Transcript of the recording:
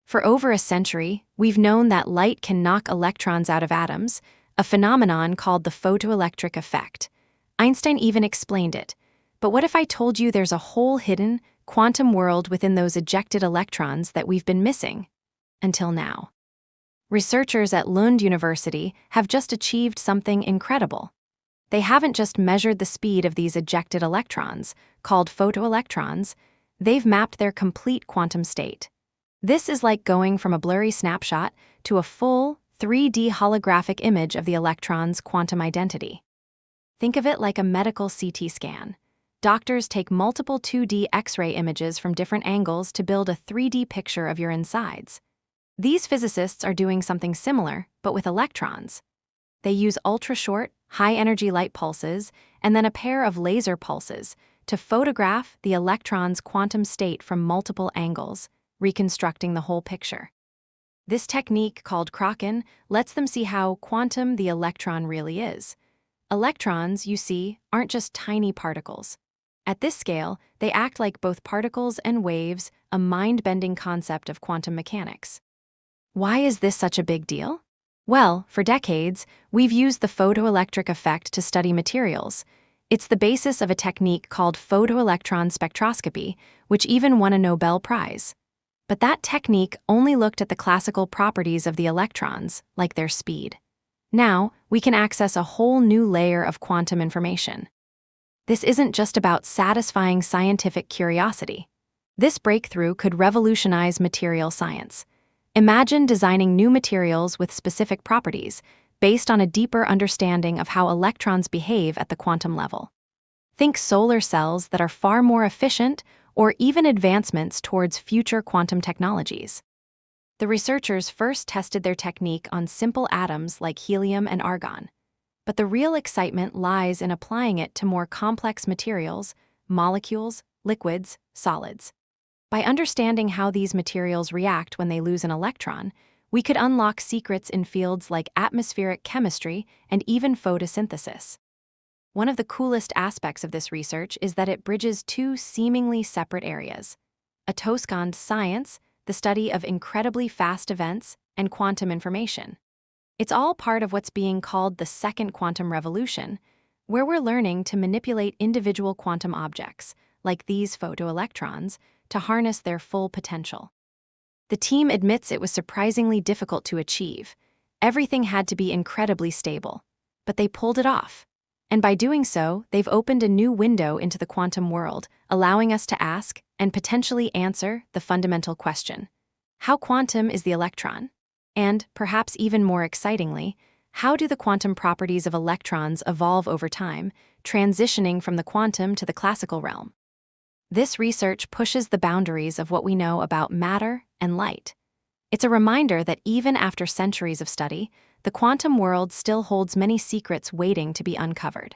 For over a century, we've known that light can knock electrons out of atoms, a phenomenon called the photoelectric effect. Einstein even explained it. But what if I told you there's a whole hidden, quantum world within those ejected electrons that we've been missing? Until now. Researchers at Lund University have just achieved something incredible. They haven't just measured the speed of these ejected electrons, called photoelectrons, they've mapped their complete quantum state. This is like going from a blurry snapshot to a full, 3D holographic image of the electron's quantum identity. Think of it like a medical CT scan. Doctors take multiple 2D X-ray images from different angles to build a 3D picture of your insides. These physicists are doing something similar, but with electrons. They use ultra-short, high-energy light pulses and then a pair of laser pulses to photograph the electron's quantum state from multiple angles, reconstructing the whole picture. This technique, called Kraken, lets them see how quantum the electron really is. Electrons, you see, aren't just tiny particles. At this scale, they act like both particles and waves, a mind-bending concept of quantum mechanics. Why is this such a big deal? Well, for decades, we've used the photoelectric effect to study materials. It's the basis of a technique called photoelectron spectroscopy, which even won a Nobel Prize. But that technique only looked at the classical properties of the electrons, like their speed. Now, we can access a whole new layer of quantum information. This isn't just about satisfying scientific curiosity. This breakthrough could revolutionize material science. Imagine designing new materials with specific properties, based on a deeper understanding of how electrons behave at the quantum level. Think solar cells that are far more efficient, or even advancements towards future quantum technologies. The researchers first tested their technique on simple atoms like helium and argon. But the real excitement lies in applying it to more complex materials, molecules, liquids, solids. By understanding how these materials react when they lose an electron, we could unlock secrets in fields like atmospheric chemistry and even photosynthesis. One of the coolest aspects of this research is that it bridges two seemingly separate areas: atoskand science, the study of incredibly fast events, and quantum information. It's all part of what's being called the second quantum revolution, where we're learning to manipulate individual quantum objects, like these photoelectrons, to harness their full potential. The team admits it was surprisingly difficult to achieve. Everything had to be incredibly stable. But they pulled it off. And by doing so, they've opened a new window into the quantum world, allowing us to ask, and potentially answer, the fundamental question: how quantum is the electron? And, perhaps even more excitingly, how do the quantum properties of electrons evolve over time, transitioning from the quantum to the classical realm? This research pushes the boundaries of what we know about matter and light. It's a reminder that even after centuries of study, the quantum world still holds many secrets waiting to be uncovered.